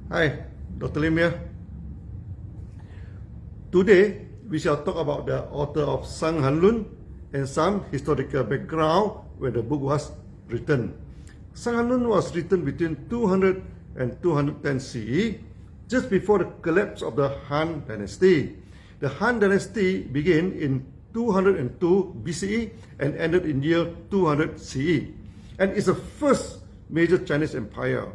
Hi, Dr. Lim here. Today, we shall talk about the author of Shan Han Lun and some historical background when the book was written. Shan Han Lun was written between 200 and 210 CE, just before the collapse of the Han Dynasty. The Han Dynasty began in 202 BCE and ended in year 200 CE, and is the first major Chinese empire.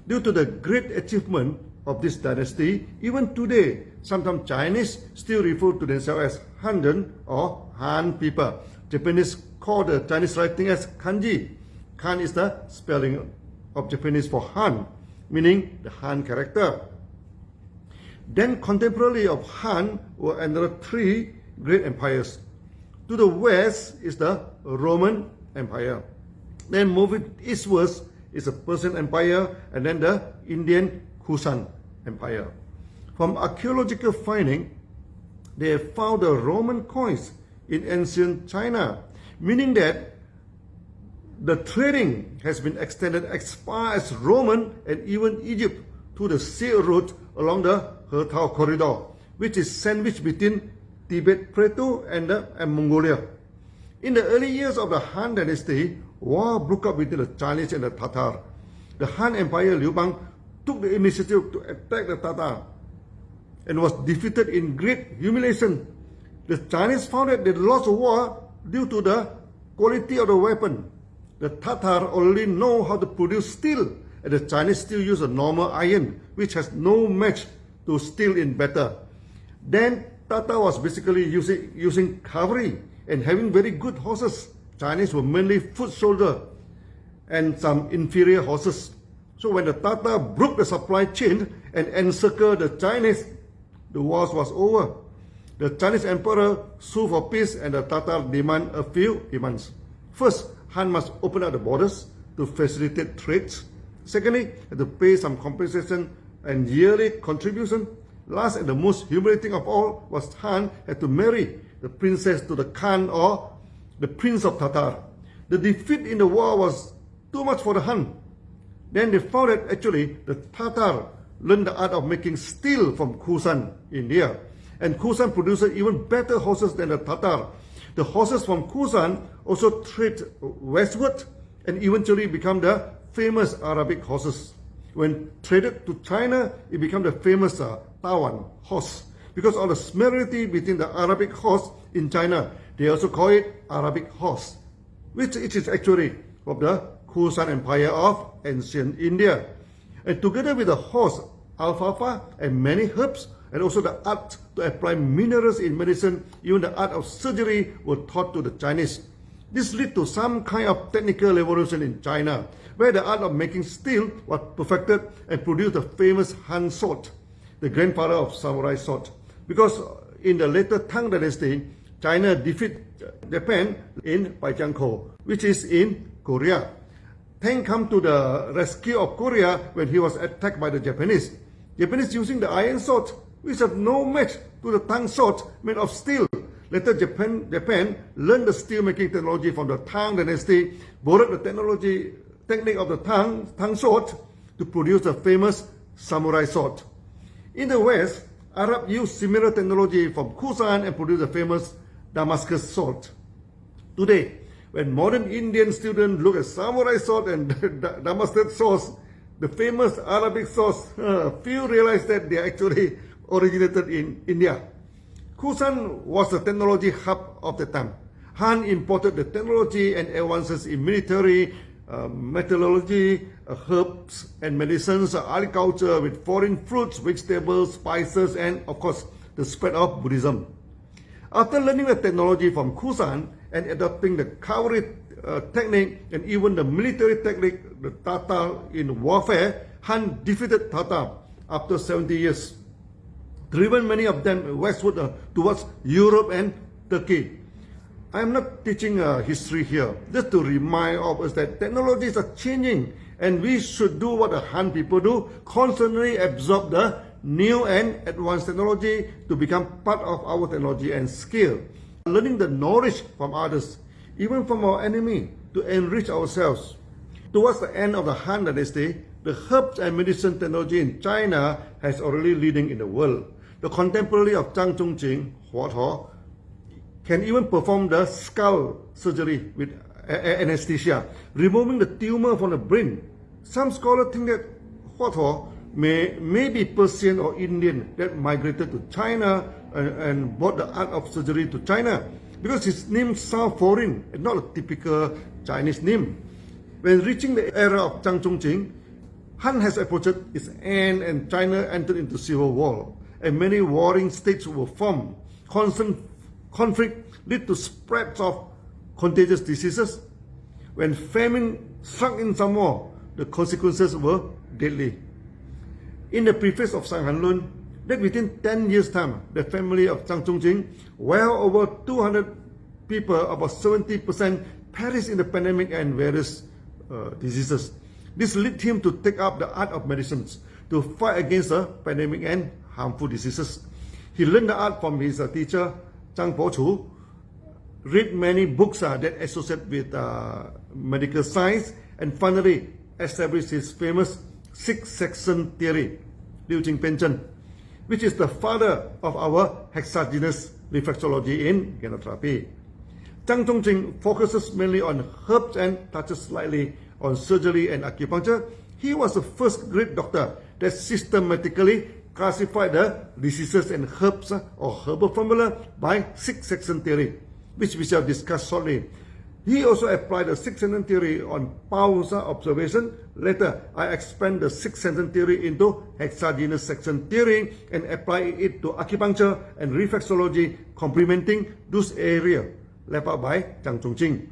Due to the great achievement of this dynasty, even today, sometimes Chinese still refer to themselves as Han or Han people. Japanese call the Chinese writing as kanji. Kan is the spelling of Japanese for Han, meaning the Han character. Then contemporary of Han were another three great empires. To the west is the Roman Empire. Then moving eastwards is the Persian Empire, and then the Indian Kushan Empire. From archaeological finding, they have found the Roman coins in ancient China, meaning that the trading has been extended as far as Roman and even Egypt to the Silk Road along the Hertao corridor, which is sandwiched between Tibet Plateau and Mongolia. In the early years of the Han Dynasty, war broke out between the Chinese and the Tatar. The Han Empire Liu Bang took the initiative to attack the Tatar and was defeated in great humiliation. The Chinese found that they lost the war due to the quality of the weapon. The Tatar only know how to produce steel, and the Chinese still use a normal iron, which has no match to steel in battle. Then Tatar was basically using cavalry and having very good horses. Chinese were mainly foot soldier and some inferior horses. So when the Tatar broke the supply chain and encircled the Chinese, the war was over. The Chinese emperor sued for peace, and the Tatar demand a few demands. First, Han must open up the borders to facilitate trades. Secondly, had to pay some compensation and yearly contribution. Last and the most humiliating of all was Han had to marry the princess to the Khan, or the prince of Tatar. The defeat in the war was too much for the Han. Then they found that actually the Tatar learned the art of making steel from Kushan, India. And Kushan produces even better horses than the Tatar. The horses from Kushan also trade westward and eventually become the famous Arabic horses. When traded to China, it became the famous Tawan horse. Because of the similarity between the Arabic horse in China, they also call it Arabic horse, which it is actually of the Kushan Empire of ancient India. And together with the horse, alfalfa and many herbs, and also the art to apply minerals in medicine, even the art of surgery were taught to the Chinese. This led to some kind of technical revolution in China, where the art of making steel was perfected and produced the famous Han sword, the grandfather of samurai sword. Because in the later Tang Dynasty, China defeated Japan in Baijiangkou, which is in Korea. Tang came to the rescue of Korea when he was attacked by the Japanese. Japanese using the iron sword, which had no match to the Tang sword made of steel. Later, Japan learned the steel making technology from the Tang Dynasty, borrowed the technique of the Tang sword to produce the famous samurai sword. In the West, Arab used similar technology from Kushan and produced the famous Damascus sword. Today, when modern Indian students look at samurai sword and Damascus swords, the famous Arabic swords, few realize that they actually originated in India. Kushan was the technology hub of the time. Han imported the technology and advances in military, metallurgy, herbs and medicines, agriculture with foreign fruits, vegetables, spices, and of course the spread of Buddhism. After learning the technology from Kushan and adopting the cavalry technique and even the military technique, the Tatar in warfare, Han defeated Tatar after 70 years, driven many of them westward towards Europe and Turkey. I am not teaching history here, just to remind of us that technologies are changing, and we should do what the Han people do, constantly absorb the new and advanced technology to become part of our technology and skill. Learning the knowledge from others, even from our enemy, to enrich ourselves. Towards the end of the Han Dynasty, The herbs and medicine technology in China has already leading in the world. The contemporary of Zhang Zhongqing, Huo can even perform the skull surgery with anesthesia, removing the tumor from the brain. Some scholars think that Huo may be Persian or Indian that migrated to China and brought the art of surgery to China, because his name sounds foreign and not a typical Chinese name. When reaching the era of Zhang Zhongqing, Han has approached its end and China entered into civil war, and many warring states were formed. Constant conflict led to spreads of contagious diseases. When famine struck in some more, the consequences were deadly. In the preface of Shan Han Lun, that within 10 years' time, the family of Zhang Zhongqing, well over 200 people, about 70%, perished in the pandemic and various diseases. This led him to take up the art of medicines to fight against the pandemic and harmful diseases. He learned the art from his teacher, Zhang Pochu, read many books that associate with medical science, and finally established his famous six-section theory, Liu Jingpenchen, which is the father of our hexagenous reflexology in genotherapy. Zhang Zhongqing focuses mainly on herbs and touches slightly on surgery and acupuncture. He was the first great doctor that systematically classified the diseases and herbs or herbal formula by six-section theory, which we shall discuss shortly. He also applied the six-section theory on pulse observation. Later, I expand the six-section theory into hexagenous section theory and apply it to acupuncture and reflexology, complementing those areas left out by Zhang Zhongqing.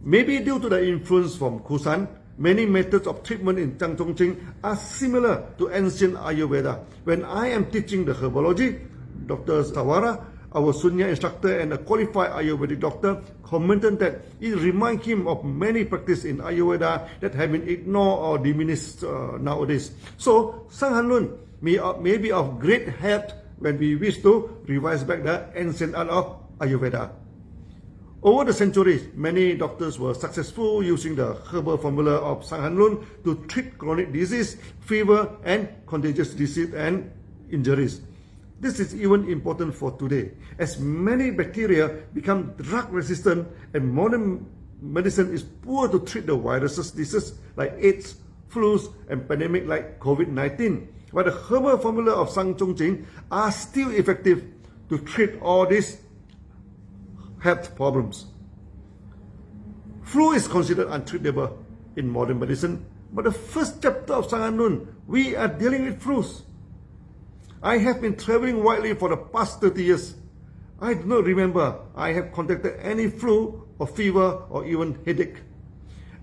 Maybe due to the influence from Kusan, many methods of treatment in Zhang Zhongqing are similar to ancient Ayurveda. When I am teaching the herbology, Dr. Sawara, our senior instructor and a qualified Ayurvedic doctor, commented that it reminds him of many practices in Ayurveda that have been ignored or diminished nowadays. So, Shan Han Lun may be of great help when we wish to revise back the ancient art of Ayurveda. Over the centuries, many doctors were successful using the herbal formula of Shan Han Lun to treat chronic disease, fever, and contagious disease and injuries. This is even important for today, as many bacteria become drug resistant and modern medicine is poor to treat the viruses diseases like AIDS, flus, and pandemic like COVID-19. But the herbal formula of Zhang Zhongqing are still effective to treat all these health problems. Flu is considered untreatable in modern medicine, but the first chapter of Shan Han Lun, we are dealing with flus. I have been traveling widely for the past 30 years. I do not remember I have contracted any flu or fever or even headache.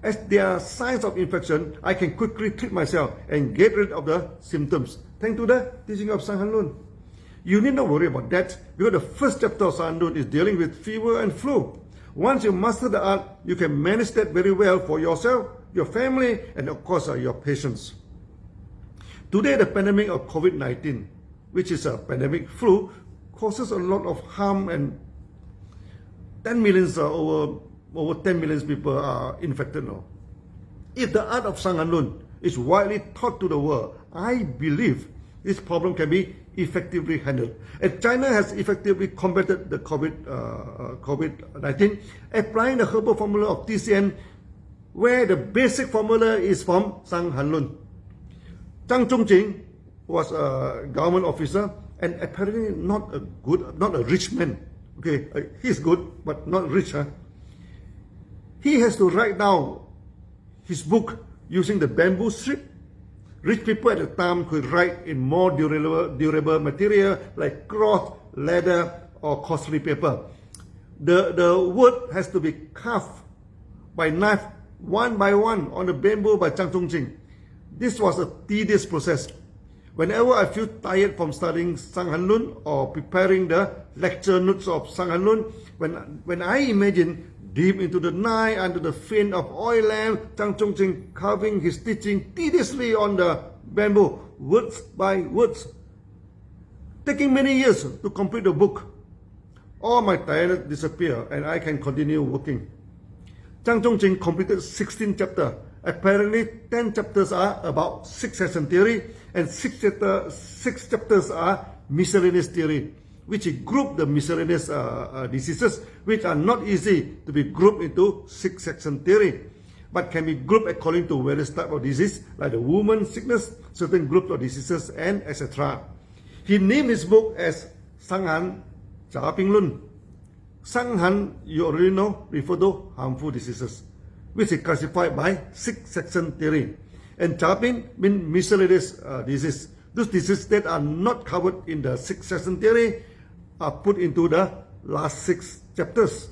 As there are signs of infection, I can quickly treat myself and get rid of the symptoms, thanks to the teaching of Shan Han Lun. You need not worry about that, because the first chapter of Shan Han Lun is dealing with fever and flu. Once you master the art, you can manage that very well for yourself, your family, and of course your patients. Today, the pandemic of COVID-19, which is a pandemic flu, causes a lot of harm, and 10 millions, over 10 million people are infected now. If the art of Shan Han Lun is widely taught to the world, I believe this problem can be effectively handled. And China has effectively combated the COVID-19, applying the herbal formula of TCM, where the basic formula is from Shan Han Lun. Zhang Zhongqing was a government officer and apparently not a rich man. Okay, he's good, but not rich. He has to write down his book using the bamboo strip. Rich people at the time could write in more durable material like cloth, leather, or costly paper. The word has to be carved by knife one by one on the bamboo by Zhang Zhongqing. This was a tedious process. Whenever I feel tired from studying Shan Han Lun or preparing the lecture notes of Shan Han Lun, when I imagine deep into the night under the fin of oil lamp, Zhang Zhongqing carving his teaching tediously on the bamboo, words by words, taking many years to complete the book, all my tiredness disappear and I can continue working. Zhang Zhongqing completed 16 chapters Apparently, 10 chapters are about succession theory, and 6 chapters are miscellaneous theory, which group the miscellaneous diseases, which are not easy to be grouped into succession theory, but can be grouped according to various types of disease, like the woman sickness, certain groups of diseases, and etc. He named his book as Shan Han Lun. Shan Han, you already know, refer to harmful diseases, which is classified by succession theory. And means miscellaneous disease. Those diseases that are not covered in the succession theory are put into the last 6 chapters.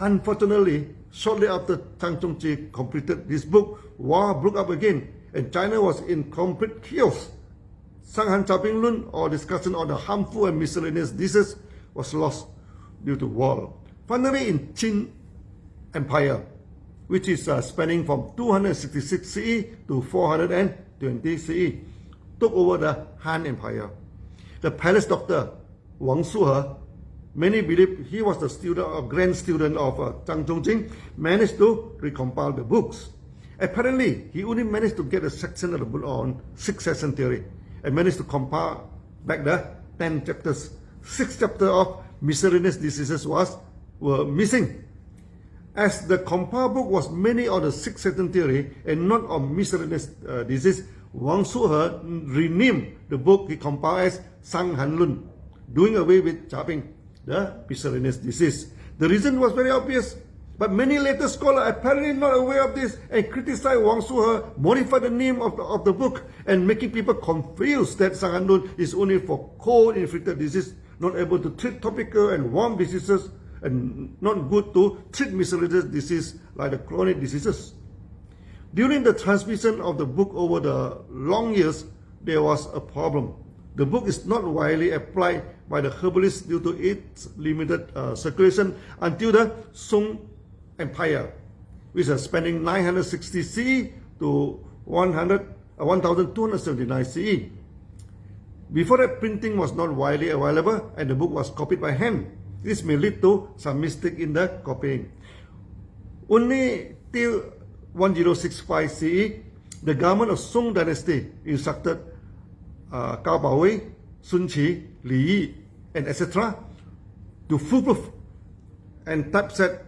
Unfortunately, shortly after Zhang Zhongji completed this book, war broke up again, and China was in complete chaos. Shan Han Lun, or discussion on the harmful and miscellaneous diseases, was lost due to war. Finally, in Qin Empire, which is spanning from 266 CE to 420 CE, took over the Han Empire. The palace doctor Wang Suhe, many believe he was the student or grand student of Zhang Zhongji, managed to recompile the books. Apparently, he only managed to get a section of the book on succession theory and managed to compile back the 10 chapters. 6 chapters of miscellaneous diseases were missing. As the compiled book was mainly on the succession theory and not on miscellaneous disease, Wang Suhe renamed the book he compiled as Shan Han Lun, doing away with the miscellaneous disease. The reason was very obvious, but many later scholars apparently not aware of this and criticized Wang Suhe, modified the name of the book and making people confused that Shan Han Lun is only for cold-inflicted disease, not able to treat topical and warm diseases, and not good to treat miscellaneous disease like the chronic diseases. During the transmission of the book over the long years, there was a problem. The book is not widely applied by the herbalists due to its limited circulation until the Song Empire, which is spanning 960 CE to 1279 CE. Before that, printing was not widely available and the book was copied by hand. This may lead to some mistake in the copying. Only till 1065 CE, the government of Song dynasty instructed Cao Baowei, Sun Qi, Li Yi, and etc. to foolproof and typeset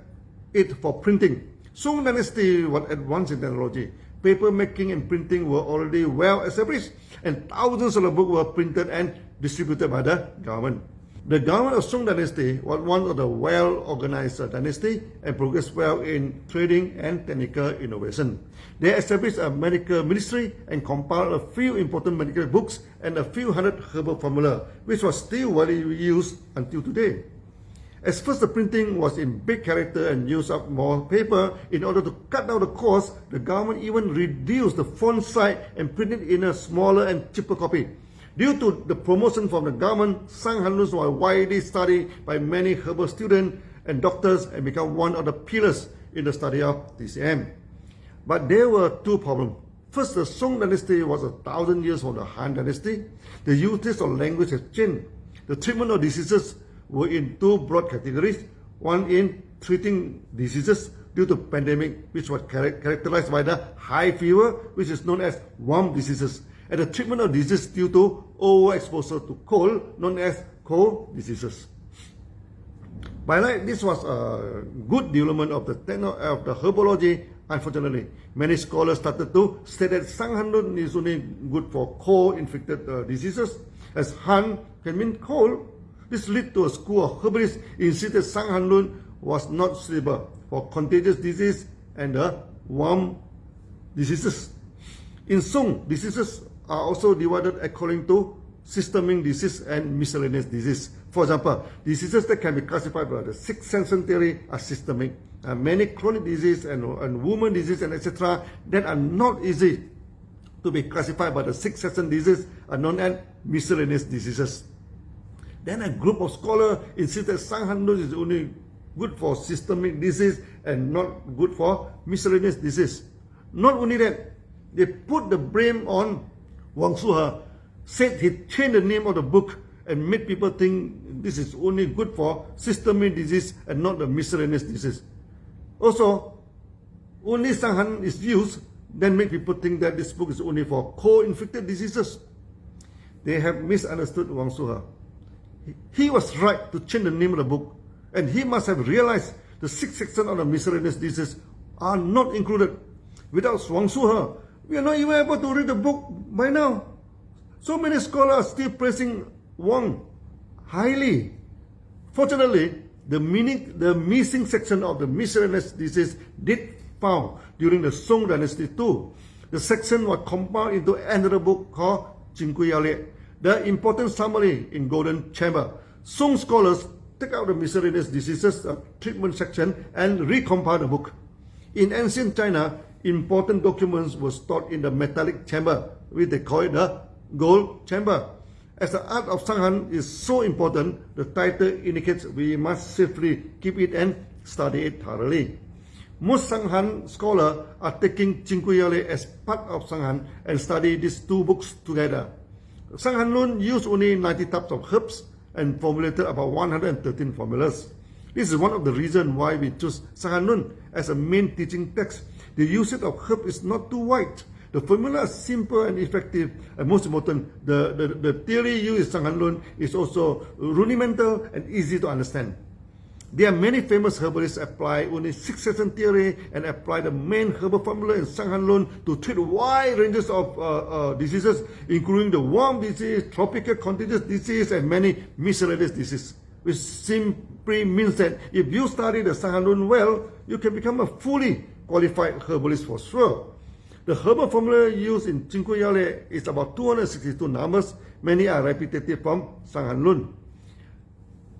it for printing. Song dynasty was advanced in technology. Paper making and printing were already well established, and thousands of the books were printed and distributed by the government. The government of Song dynasty was one of the well-organized dynasty and progressed well in trading and technical innovation. They established a medical ministry and compiled a few important medical books and a few hundred herbal formula, which was still widely used until today. At first, the printing was in big character and used up more paper. In order to cut down the cost, the government even reduced the font size and printed in a smaller and cheaper copy. Due to the promotion from the government, Shan Han Lun was widely studied by many herbal students and doctors and became one of the pillars in the study of TCM. But there were two problems. First, the Song dynasty was 1,000 years from the Han dynasty. The usage of language has changed. The treatment of diseases were in two broad categories. One in treating diseases due to pandemic, which was characterized by the high fever, which is known as warm diseases, and the treatment of disease due to overexposure to cold, known as cold diseases. By right, this was a good development of the herbology. Unfortunately, many scholars started to say that Shan Han Lun is only good for cold-infected diseases, as Han can mean cold. This led to a school of herbalists insisted that Shan Han Lun was not suitable for contagious disease and warm diseases. In Song, diseases are also divided according to systemic disease and miscellaneous disease. For example, diseases that can be classified by the succession theory are systemic. Many chronic disease and woman disease and etc. that are not easy to be classified by the succession disease are known as miscellaneous diseases. Then a group of scholars insist that Shan Han Lun is only good for systemic disease and not good for miscellaneous disease. Not only that, they put the blame on Wang Suhe, said he changed the name of the book and made people think this is only good for systemic disease and not the miscellaneous disease. Also, only Shan Han is used, then make people think that this book is only for co-infected diseases. They have misunderstood Wang Suhe. He was right to change the name of the book, and he must have realized the 6 sections of the miscellaneous diseases are not included. Without Wang Suhe, we are not even able to read the book by now. So many scholars are still praising Wang highly. Fortunately, the missing section of the miscellaneous disease did found during the Song dynasty too. The section was compiled into another book called Jingguiyale, the important summary in Golden Chamber. Song scholars take out the miscellaneous diseases treatment section and recompile the book. In ancient China, important documents were stored in the metallic chamber, which they call it the gold chamber. As the art of Shan Han is so important, the title indicates we must safely keep it and study it thoroughly. Most Shan Han scholars are taking Jingguiyale as part of Shan Han and study these 2 books together. Shan Han Lun used only 90 types of herbs and formulated about 113 formulas. This is one of the reasons why we choose Shan Han Lun as a main teaching text. The usage of herbs is not too wide. The formula is simple and effective, and most important, the theory used in Shan Han Lun is also rudimental and easy to understand. There are many famous herbalists apply only 6 section theory and apply the main herbal formula in Shan Han Lun to treat wide ranges of diseases, including the worm disease, tropical contagious disease, and many miscellaneous diseases, which simply means that if you study the Shan Han Lun well, you can become a fully qualified herbalist for sure. The herbal formula used in Jingguiyale is about 262 numbers. Many are repetitive from Shan Han Lun.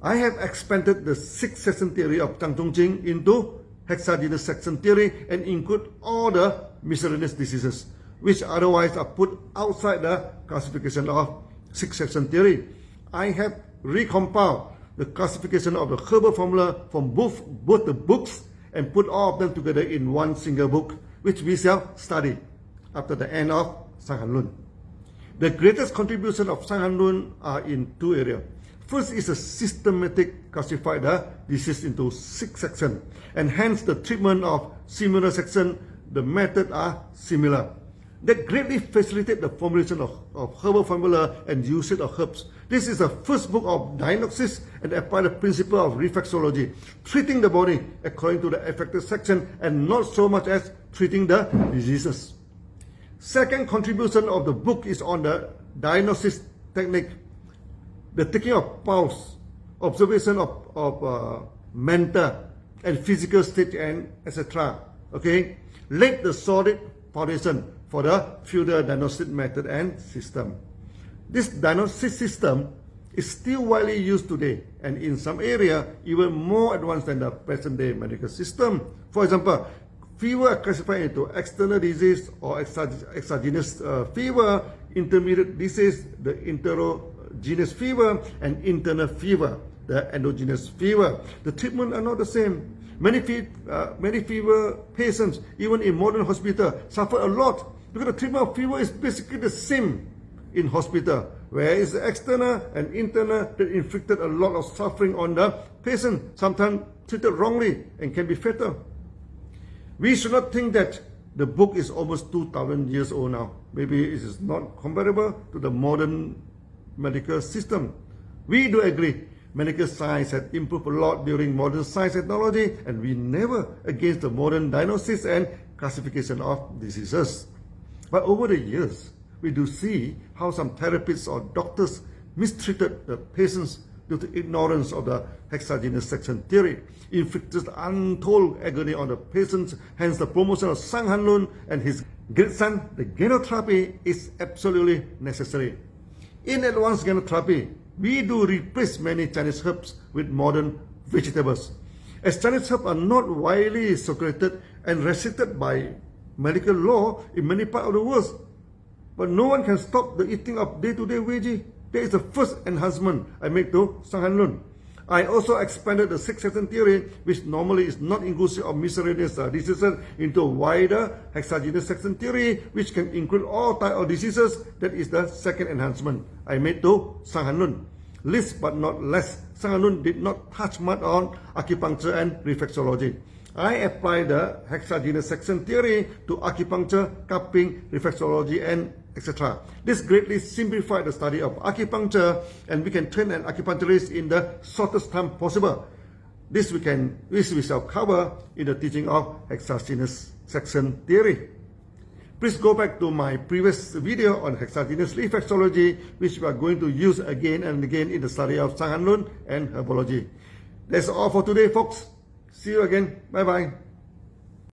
I have expanded the 6 section theory of Zhang Zhongjing into hexagenous section theory and include all the miscellaneous diseases, which otherwise are put outside the classification of 6 section theory. I have recompiled the classification of the herbal formula from both the books and put all of them together in one single book, which we shall study after the end of Shan Han Lun. The greatest contribution of Shan Han Lun are in 2 areas. First is a systematic classify the disease into 6 sections, and hence the treatment of similar sections, the methods are similar. That greatly facilitate the formulation of herbal formula and usage of herbs. This is the first book of diagnosis and apply the principle of reflexology, treating the body according to the affected section and not so much as treating the diseases. Second contribution of the book is on the diagnosis technique, the taking of pulse, observation of mental and physical state, and etc. Okay, laid the solid foundation for the future diagnostic method and system. This diagnosis system is still widely used today, and in some area even more advanced than the present-day medical system. For example, fever are classified into external disease or exogenous fever, intermediate disease, the enterogenous fever, and internal fever, the endogenous fever. The treatment are not the same. Many fever patients, even in modern hospital, suffer a lot because the treatment of fever is basically the same in hospital, whereas the external and internal that inflicted a lot of suffering on the patient, sometimes treated wrongly and can be fatal. We should not think that the book is almost 2,000 years old now. Maybe it is not comparable to the modern medical system. We do agree medical science has improved a lot during modern science technology, and we never against the modern diagnosis and classification of diseases. But over the years, we do see how some therapists or doctors mistreated the patients due to ignorance of the hexagenous section theory, inflicted untold agony on the patients. Hence, the promotion of Shan Han Lun and his great son, the genotherapy, is absolutely necessary. In advanced genotherapy, we do replace many Chinese herbs with modern vegetables. As Chinese herbs are not widely circulated and restricted by medical law in many parts of the world, but no one can stop the eating of day-to-day veggie. That is the first enhancement I make to Shan Han Lun. I also expanded the 6 section theory, which normally is not inclusive of miscellaneous diseases, into a wider hexagenous section theory, which can include all types of diseases. That is the second enhancement I made to Shan Han Lun. Least but not less, Shan Han Lun did not touch much on acupuncture and reflexology. I apply the hexagenous section theory to acupuncture, cupping, reflexology, and etc. This greatly simplifies the study of acupuncture, and we can train an acupuncturist in the shortest time possible. This we shall cover in the teaching of hexagenous section theory. Please go back to my previous video on hexagenous reflexology, which we are going to use again and again in the study of Shan Han Lun and herbology. That's all for today, folks. See you again. Bye-bye.